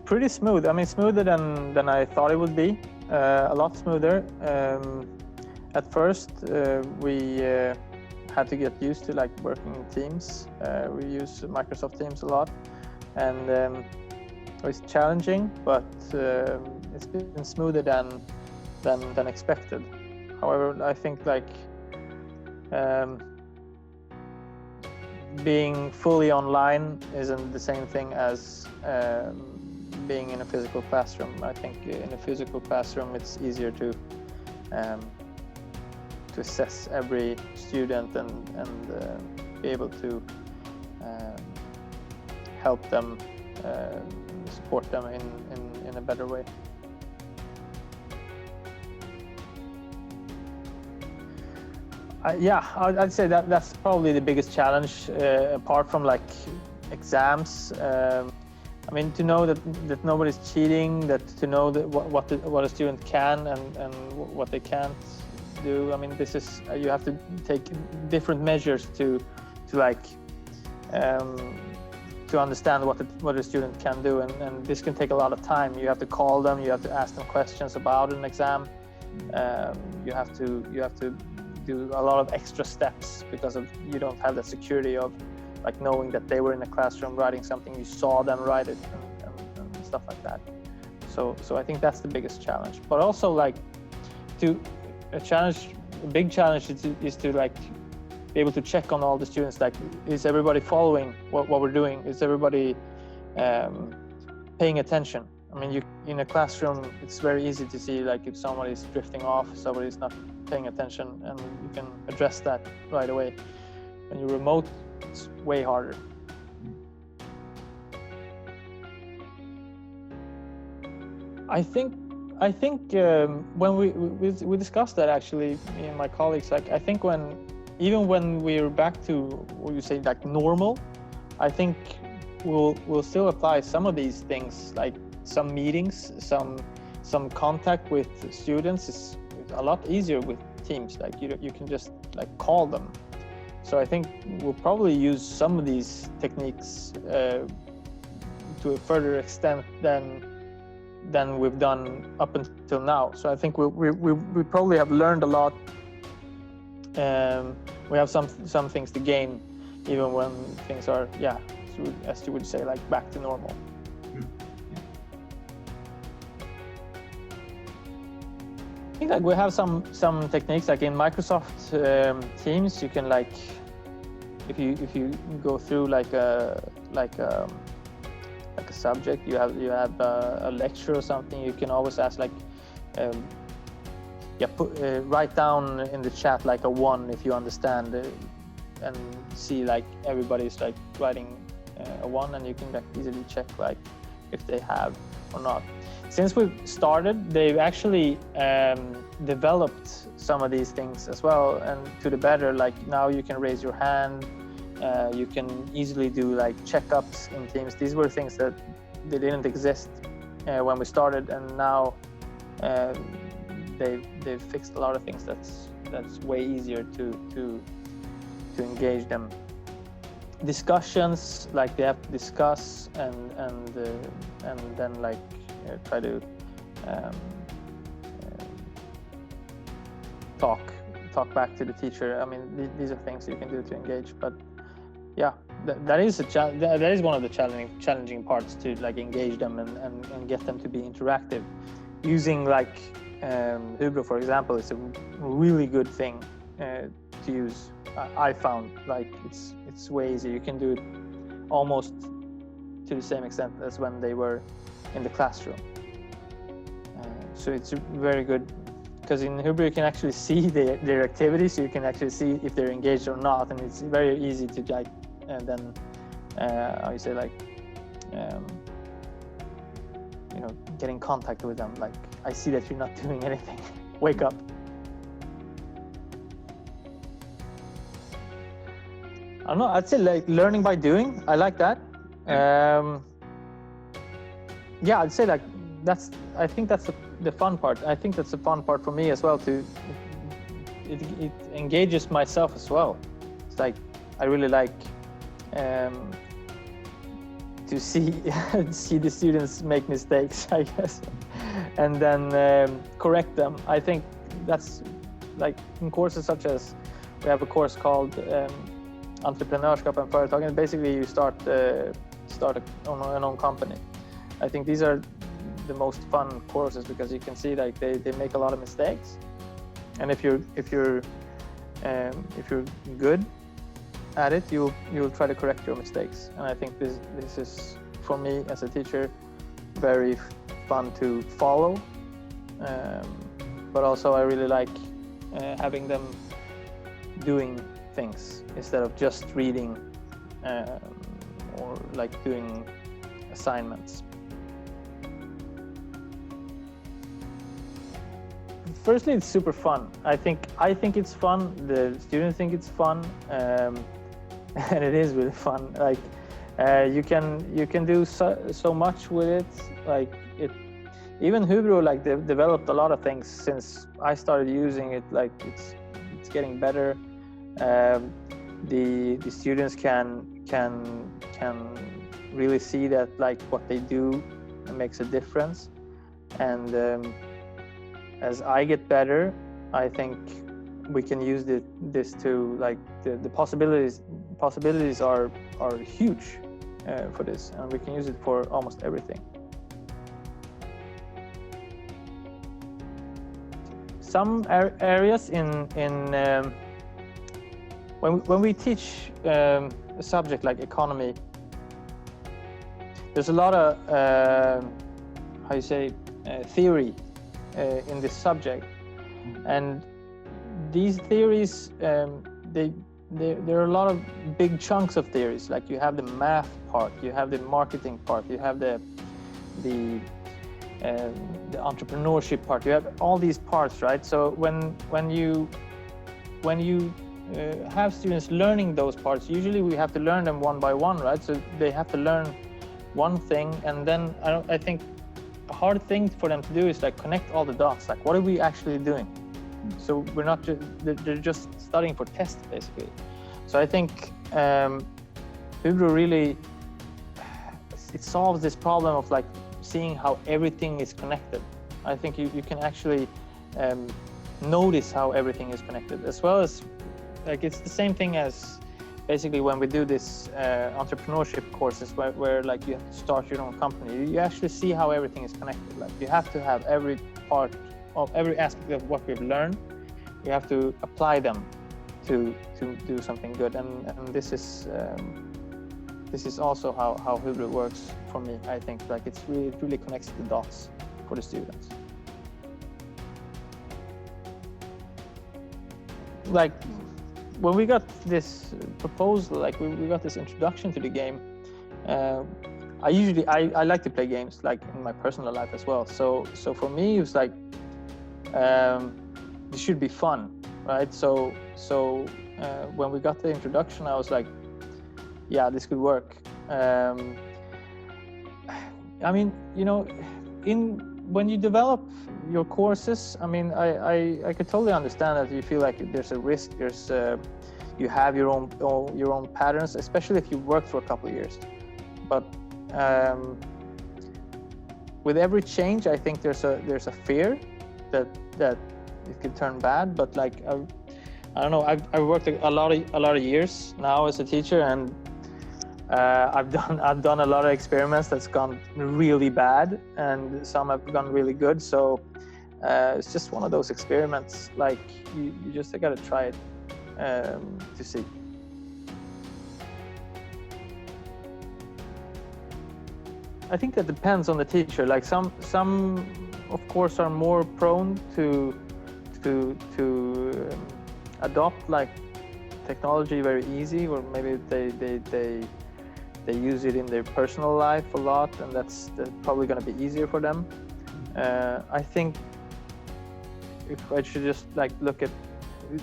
Pretty smooth. I mean, smoother than I thought it would be. A lot smoother. At first, we had to get used to like working in Teams. We use Microsoft Teams a lot, and it was challenging, but it's been smoother than expected. However, I think like being fully online isn't the same thing as being in a physical classroom. I think in a physical classroom it's easier to assess every student and be able to help them, support them in a better way. Yeah, I'd say that's probably the biggest challenge, apart from like exams. I mean, to know that nobody's cheating, that to know that what a student can and what they can't do. I mean, this is you have to take different measures to like to understand what a student can do, and this can take a lot of time. You have to call them, you have to ask them questions about an exam. You have to do a lot of extra steps because you don't have the security of like knowing that they were in the classroom writing something, you saw them write it and stuff like that. So I think that's the biggest challenge. But also like a big challenge is to like be able to check on all the students, like is everybody following what we're doing? Is everybody paying attention? I mean, in a classroom, it's very easy to see like if somebody's drifting off, somebody's not paying attention, and you can address that right away. When you're remote, it's way harder. I think when we discussed that, actually, me and my colleagues, like I think even when we're back to what you say like normal, I think we'll still apply some of these things, like some meetings, some contact with students is a lot easier with Teams. Like you can just like call them. So I think we'll probably use some of these techniques to a further extent than we've done up until now. So I think we probably have learned a lot. We have some things to gain, even when things are, as you would say, like back to normal. I think like we have some techniques, like in Microsoft Teams, you can like if you go through like a subject, you have a lecture or something, you can always ask like write down in the chat like a 1 if you understand and see like everybody's like writing a 1, and you can like easily check like if they have or not. Since we've started, they've actually developed some of these things as well, and to the better. Like now you can raise your hand, you can easily do like checkups in Teams. These were things that they didn't exist when we started, and now they've fixed a lot of things that's way easier to engage them. Discussions, like they have to discuss and then like try to talk back to the teacher. I mean, these are things you can do to engage. But yeah, that is one of the challenging parts, to like engage them and get them to be interactive. Using like Hubro, for example, is a really good thing to use. I found like it's way easier. You can do it almost to the same extent as when they were in the classroom. So it's very good, because in Hubro you can actually see their activities, so you can actually see if they're engaged or not, and it's very easy to like then how you say, like get in contact with them. Like, I see that you're not doing anything. Wake up. I don't know. I'd say like learning by doing. I like that. Yeah, I'd say like I think that's the fun part. I think that's the fun part for me as well. It engages myself as well. It's like I really like see see the students make mistakes, I guess, and then correct them. I think that's like in courses such as we have a course called Entreprenörskap and Företag, and basically you start an own company. I think these are the most fun courses because you can see like they make a lot of mistakes, and if you're good at it, you'll try to correct your mistakes. And I think this is, for me as a teacher, very fun to follow, but also I really like having them doing things instead of just reading or like doing assignments. Firstly, it's super fun. I think it's fun. The students think it's fun, and it is really fun. Like you can do so much with it. Like even Hubro like they've developed a lot of things since I started using it. Like it's getting better. The students can really see that like what they do makes a difference, and as I get better, I think we can use this to like the possibilities are huge for this, and we can use it for almost everything. Some areas when we teach a subject like economy, there's a lot of theory in this subject, and these theories there are a lot of big chunks of theories. Like you have the math part, you have the marketing part, you have the entrepreneurship part, you have all these parts, right? So when you have students learning those parts, usually we have to learn them one by one, right? So they have to learn one thing, and then I think a hard thing for them to do is like connect all the dots. Like, what are we actually doing? So we're not just, they're just studying for tests basically. So I think Hubro really, it solves this problem of like seeing how everything is connected. I think you can actually notice how everything is connected, as well as like it's the same thing as basically when we do this entrepreneurship courses where like you have to start your own company. You actually see how everything is connected. Like you have to have every part of every aspect of what we've learned. You have to apply them to do something good, and this is also how Hubro works for me. I think like it really connects the dots for the students. Like when we got this proposal, like we got this introduction to the game, I like to play games like in my personal life as well. So for me it was like this should be fun, right? So when we got the introduction, I was like, yeah, this could work. I mean, you know, when you develop your courses, I mean, I could totally understand that you feel like there's a risk. There's you have your own patterns, especially if you worked for a couple of years. But with every change, I think there's a fear that it could turn bad. But like I don't know, I've worked a lot of years now as a teacher, and I've done a lot of experiments that's gone really bad, and some have gone really good. So it's just one of those experiments. Like you just gotta try it to see. I think that depends on the teacher. Like some of course are more prone to adopt like technology very easy, or maybe they use it in their personal life a lot, and that's probably going to be easier for them. I think if I should just like look at,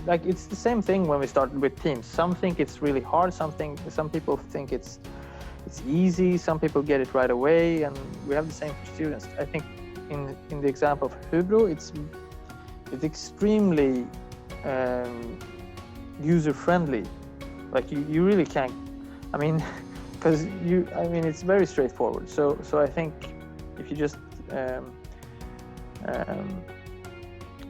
like it's the same thing when we started with teams. Some think it's really hard, some people think it's easy, some people get it right away, and we have the same for students. I think in the example of Hubro, it's extremely user-friendly. Like you really can't, I mean, because it's very straightforward. So I think if you just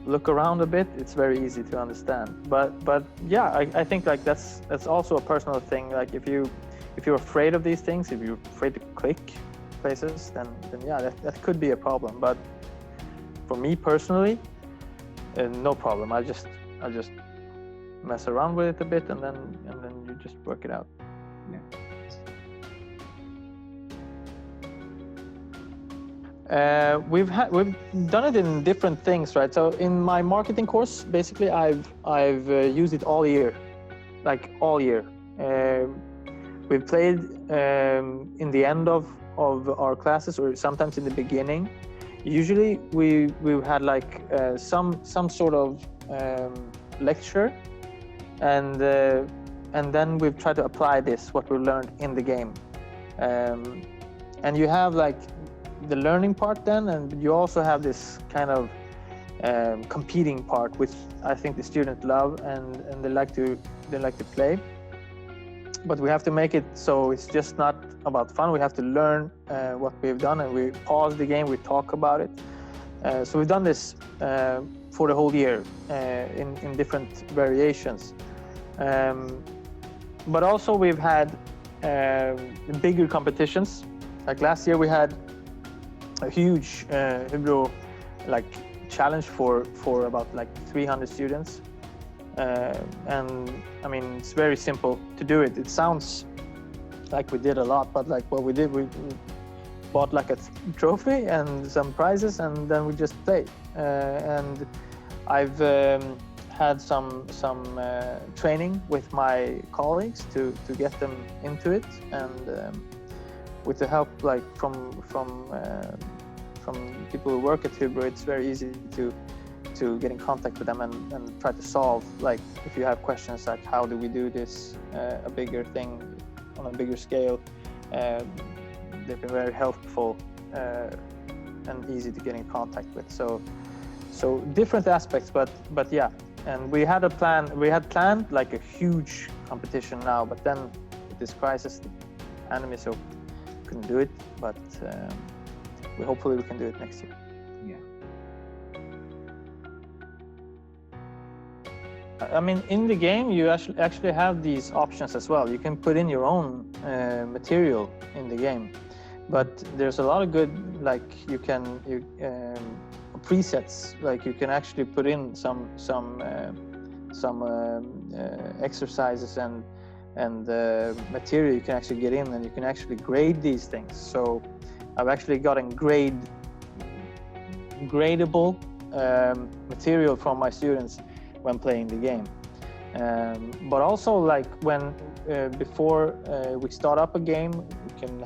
look around a bit, it's very easy to understand. But yeah, I think like that's also a personal thing. Like if you're afraid of these things, if you're afraid to click places, then yeah, that could be a problem. But for me personally, no problem. I just mess around with it a bit, and then you just work it out. Yeah. We've done it in different things, right? So in my marketing course, basically, I've used it all year, like all year. We've played in the end of our classes, or sometimes in the beginning. Usually, we've had like some sort of lecture, and then we've tried to apply what we learned in the game. And you have like the learning part then, and you also have this kind of competing part, which I think the students love and they like to play. But we have to make it so it's just not about fun. We have to learn what we've done, and we pause the game, we talk about it. So we've done this for the whole year in different variations. But also we've had bigger competitions. Like last year we had a huge Hubro like challenge for about like 300 students, and I mean it's very simple to do it. It sounds like we did a lot, but like what we did, we bought like a trophy and some prizes, and then we just played. And I've had some training with my colleagues to get them into it, and with the help like from people who work at Hubro, it's very easy to get in contact with them and try to solve, like if you have questions like how do we do this a bigger thing on a bigger scale. They've been very helpful and easy to get in contact with. So different aspects, but yeah. And we had planned like a huge competition now, but then with this crisis, the pandemic, so couldn't do it. But hopefully we can do it next year. Yeah. I mean, in the game, you actually have these options as well. You can put in your own material in the game, but there's a lot of good, like presets. Like you can actually put in some exercises and material you can actually get in, and you can actually grade these things. So I've actually gotten gradable material from my students when playing the game. But also like when before we start up a game, we can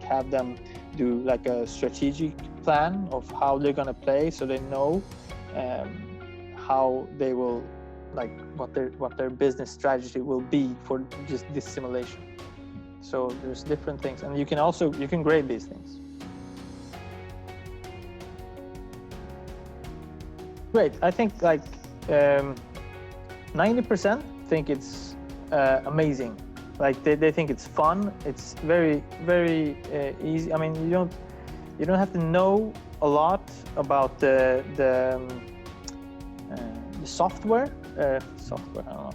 have them do like a strategic plan of how they're gonna play, so they know how they will, like what their business strategy will be for just this simulation. So there's different things, and you can grade these things. Great. I think like 90% think it's amazing. Like they think it's fun. It's very easy. I mean, you don't have to know a lot about the software. Software. I don't know.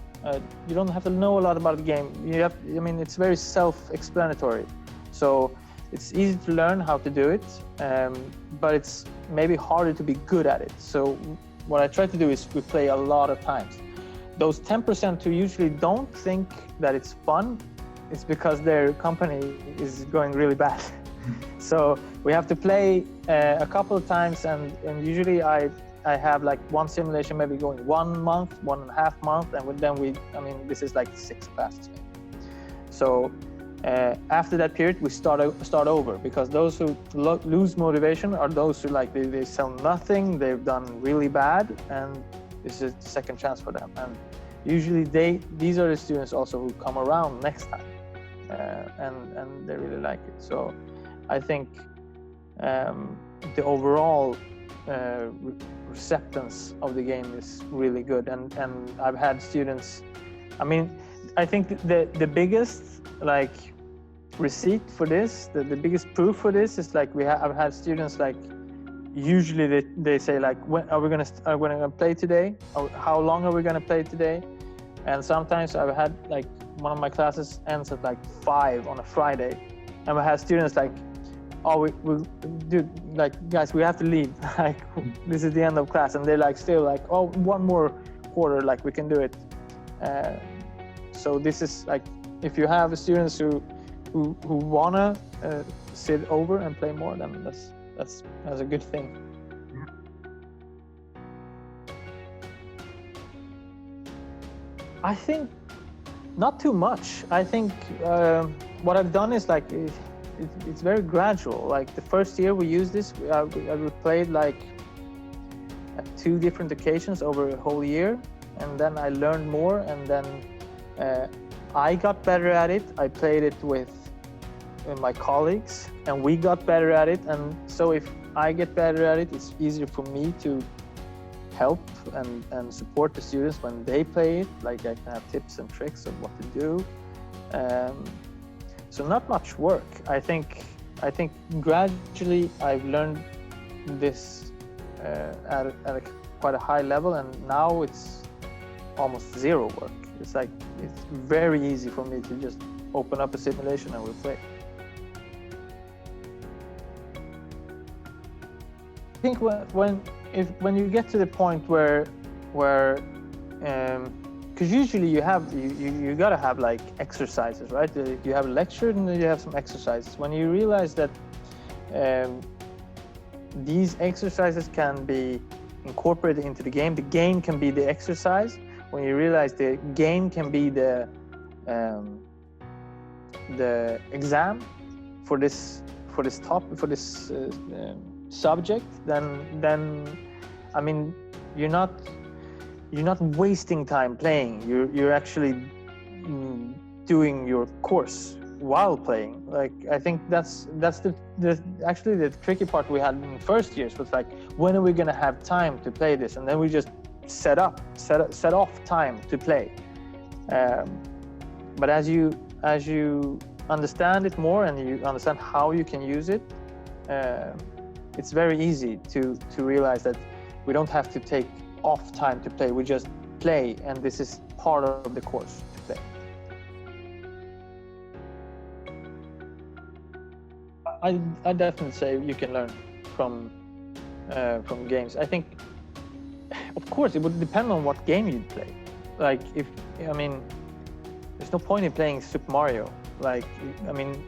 You don't have to know a lot about the game. It's very self-explanatory. So it's easy to learn how to do it, but it's maybe harder to be good at it. So what I try to do is we play a lot of times. Those 10% who usually don't think that it's fun, it's because their company is going really bad. So we have to play a couple of times, and usually I have like one simulation maybe going 1 month, 1.5 months, and then this is like 6 classes. So after that period, we start over, because those who lose motivation are those who like they sell nothing, they've done really bad, and this is the second chance for them. And usually these are the students also who come around next time, and they really like it. So I think the overall acceptance of the game is really good, and I've had students. I mean, I think the biggest like receipt for this, the biggest proof for this is like I've had students like, usually they say like, when are we gonna play today? Or how long are we gonna play today? And sometimes I've had like one of my classes ends at like 5 on a Friday, and I had students like, oh, we dude, like, guys, we have to leave. Like, this is the end of class, and they're like still like, oh, one more quarter, like we can do it. So this is like, if you have students who wanna sit over and play more, then that's a good thing. I think not too much. I think what I've done is like it's very gradual. Like the first year we used this, we played like at 2 different occasions over a whole year, and then I learned more, and then I got better at it. I played it with my colleagues, and we got better at it. And so if I get better at it, it's easier for me to help and support the students when they play it. Like I can have tips and tricks of what to do. So not much work. I think gradually I've learned this at quite a high level, and now it's almost zero work. It's like, it's very easy for me to just open up a simulation and we play. I think when you get to the point where because usually you gotta have like exercises, right? You have a lecture and then you have some exercises. When you realize that these exercises can be incorporated into the game can be the exercise. When you realize the game can be the exam for this topic, for this subject, then I mean, you're not wasting time playing. You're actually doing your course while playing. Like, I think that's actually the tricky part we had in first years was like, when are we gonna have time to play this? And then we just set off time to play. But as you understand it more and you understand how you can use it, it's very easy to realize that we don't have to take off time to play. We just play, and this is part of the course to play. I definitely say you can learn from games. I think, of course, it would depend on what game you play. Like, there's no point in playing Super Mario. Like, I mean,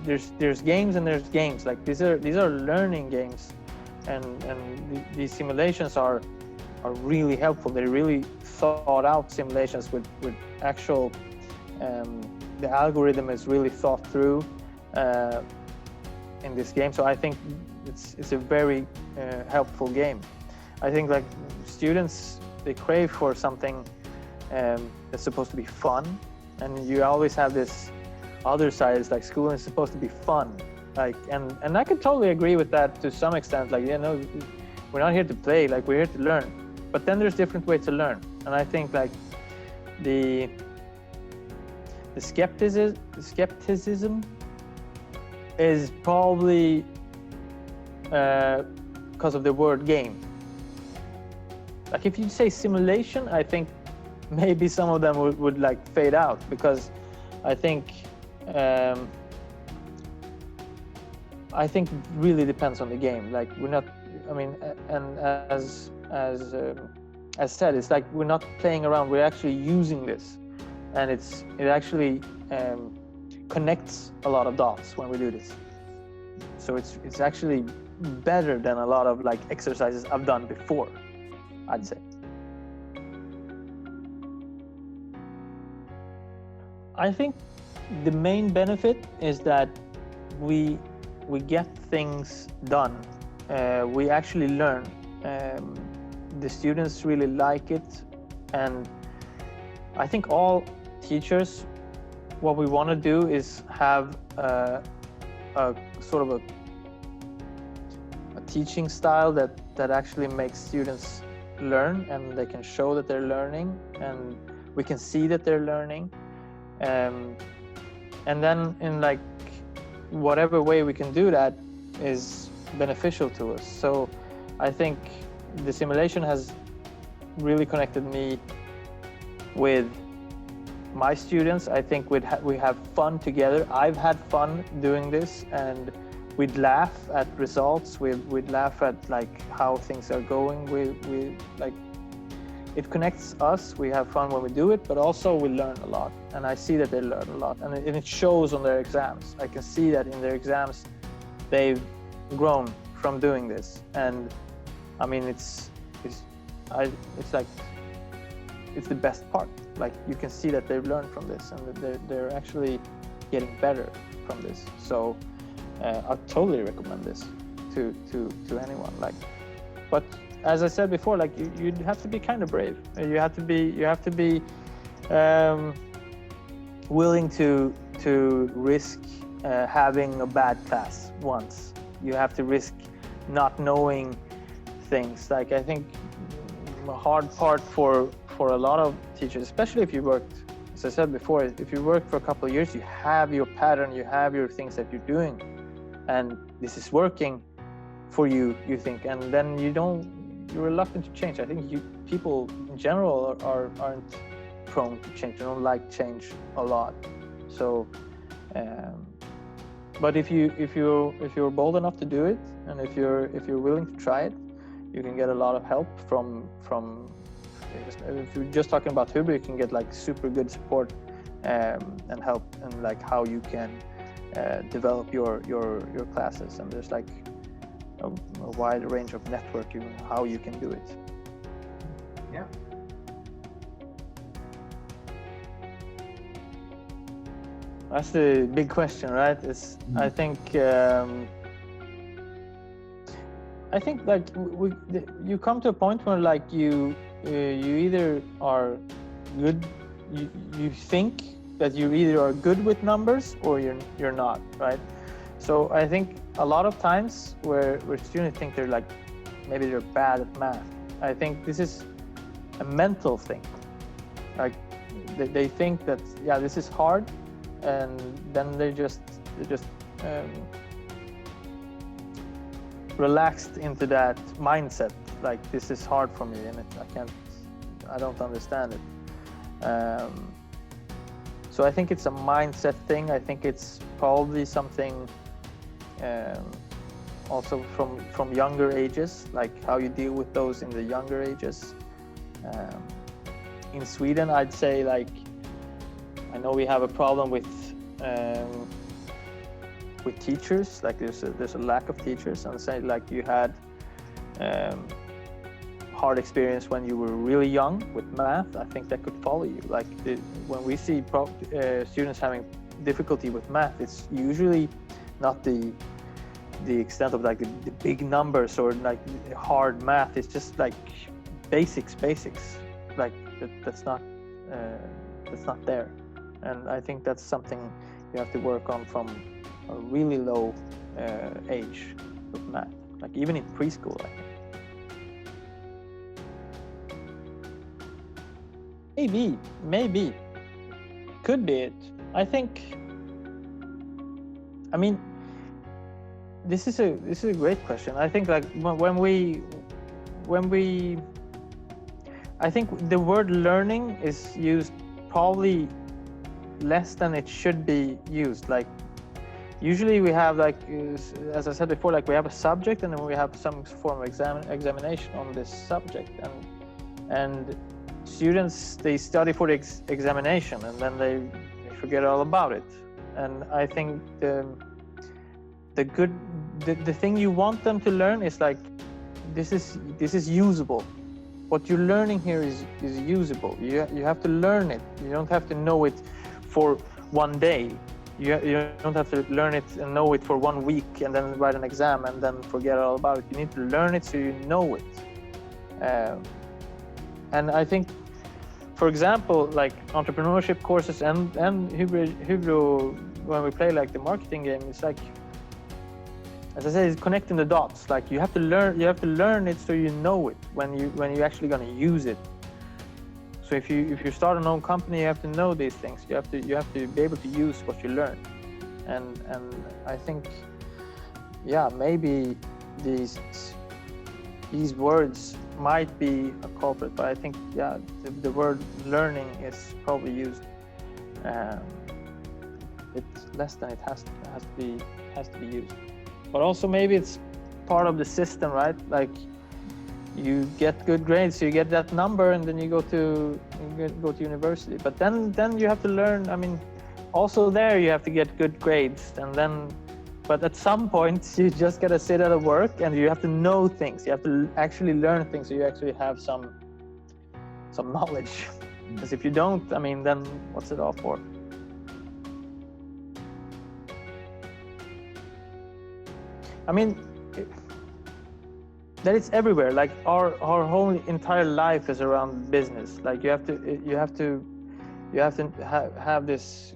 there's games and there's games. Like, these are learning games, and these simulations are really helpful. They're really thought out simulations with actual the algorithm is really thought through in this game. So I think it's a very helpful game. I think like students, they crave for something that's supposed to be fun, and you always have this other side. It's like, school is supposed to be fun, like, and I could totally agree with that to some extent. Like, we're not here to play, like, we're here to learn. But then there's different ways to learn, and I think like the skepticism is probably because of the word game. Like, if you say simulation, I think maybe some of them would like fade out, because I think it really depends on the game. Like, we're not, and as said, it's like we're not playing around, we're actually using this, and it actually connects a lot of dots when we do this. So it's actually better than a lot of like exercises I've done before, I'd say. I think the main benefit is that we get things done. We actually learn. The students really like it, and I think all teachers, what we want to do is have a sort of a teaching style that actually makes students learn, and they can show that they're learning, and we can see that they're learning. And then in like whatever way we can do that is beneficial to us. So I think the simulation has really connected me with my students. I think we have fun together. I've had fun doing this, and we'd laugh at results. We'd laugh at like how things are going. We like, it connects us. We have fun when we do it, but also we learn a lot. And I see that they learn a lot, and it shows on their exams. I can see that in their exams, they've grown from doing this. And I mean, it's like, it's the best part. Like, you can see that they've learned from this, and that they're actually getting better from this. So I totally recommend this to anyone. Like, but as I said before, like you have to be kind of brave. You have to be willing to risk having a bad class once. You have to risk not knowing things. Like, I think a hard part for a lot of teachers, especially if you worked, as I said before, if you work for a couple of years, you have your pattern, you have your things that you're doing, and this is working for you, you think, and then you're reluctant to change. I think people in general aren't prone to change. They don't like change a lot. So, but if you're bold enough to do it, and if you're willing to try it, you can get a lot of help from. If you're just talking about Hubro, you can get like super good support and help, and like how you can develop your classes. And there's like a wide range of networking how you can do it. Yeah. That's the big question, right? It's I think like you come to a point where like you either are good, you think that you either are good with numbers or you're not, right? So I think a lot of times where students think they're like, maybe they're bad at math, I think this is a mental thing. Like they think that, yeah, this is hard, and then they're just relaxed into that mindset. Like, this is hard for me, and I don't understand it. So I think it's a mindset thing. I think it's probably something also from younger ages, like how you deal with those in the younger ages. In Sweden, I'd say, like, I know we have a problem with teachers. Like, there's a lack of teachers, and say like you had hard experience when you were really young with math. I think that could follow you. Like, when we see students having difficulty with math, it's usually not the extent of like the big numbers or like hard math. It's just like basics. Like that's not there. And I think that's something you have to work on from a really low age with math, like even in preschool, I think. Maybe could be it. I think, I mean, this is a great question. I think like when we I think the word learning is used probably less than it should be used. Like, usually we have, like, as I said before, like we have a subject, and then we have some form of examination on this subject, and students, they study for the examination, and then they forget all about it. And I think the thing you want them to learn is like, this is usable. What you're learning here is usable. You have to learn it. You don't have to know it for one day. You don't have to learn it and know it for 1 week and then write an exam and then forget all about it. You need to learn it so you know it. And I think, for example, like entrepreneurship courses and Hubro, when we play like the marketing game, it's like, as I said, it's connecting the dots. Like, you have to learn it so you know it when you're actually going to use it. So if you start an own company, you have to know these things. You have to be able to use what you learn. and I think, yeah, maybe these words might be a culprit, but I think, yeah, the word learning is probably used it's less than it has to be used. But also maybe it's part of the system, right? Like, you get good grades, so you get that number, and then you go to university. But then you have to learn. I mean, also there you have to get good grades, and then. But at some point, you just gotta sit at a work, and you have to know things. You have to actually learn things, so you actually have some knowledge. Because if you don't, I mean, then what's it all for? I mean, that it's everywhere. Like our whole entire life is around business. Like you have to have this.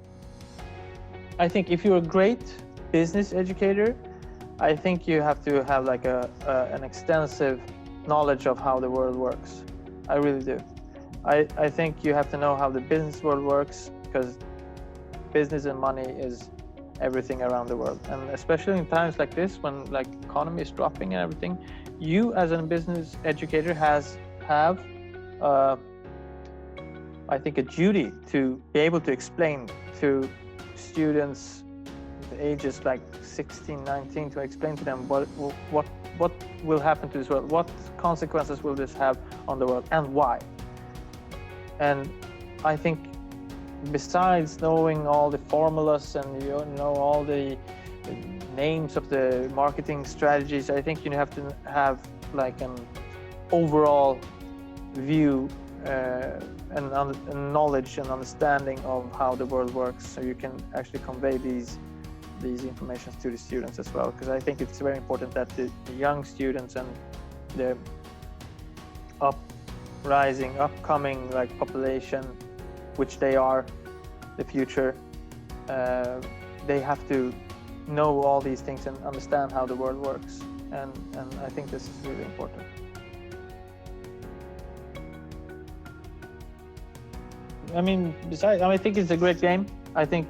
I think if you're a great business educator, I think you have to have like an extensive knowledge of how the world works. I really do. I think you have to know how the business world works, because business and money is everything around the world, and especially in times like this when like economy is dropping and everything, you as a business educator have I think a duty to be able to explain to students ages like 16, 19, to explain to them what will happen to this world, what consequences will this have on the world, and why. And I think besides knowing all the formulas and you know all the names of the marketing strategies, I think you have to have like an overall view and knowledge and understanding of how the world works, so you can actually convey these information to the students as well. Because I think it's very important that the young students and the upcoming like population, which they are the future, they have to know all these things and understand how the world works, and I think this is really important. I mean, I think it's a great game. I think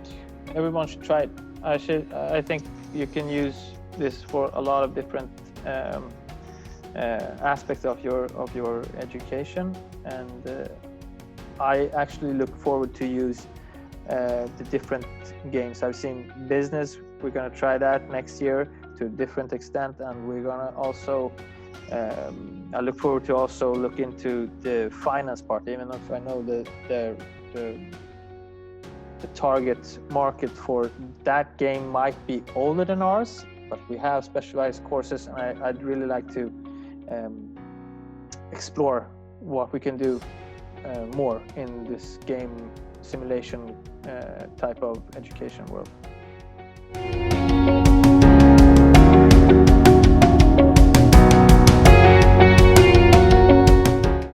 everyone should try it. I think you can use this for a lot of different aspects of your education, and I actually look forward to use the different games. I've seen business. We're gonna try that next year to a different extent, and we're gonna also. I look forward to also look into the finance part, even if I know the target market for that game might be older than ours, but we have specialized courses, and I'd really like to explore what we can do more in this game simulation type of education world.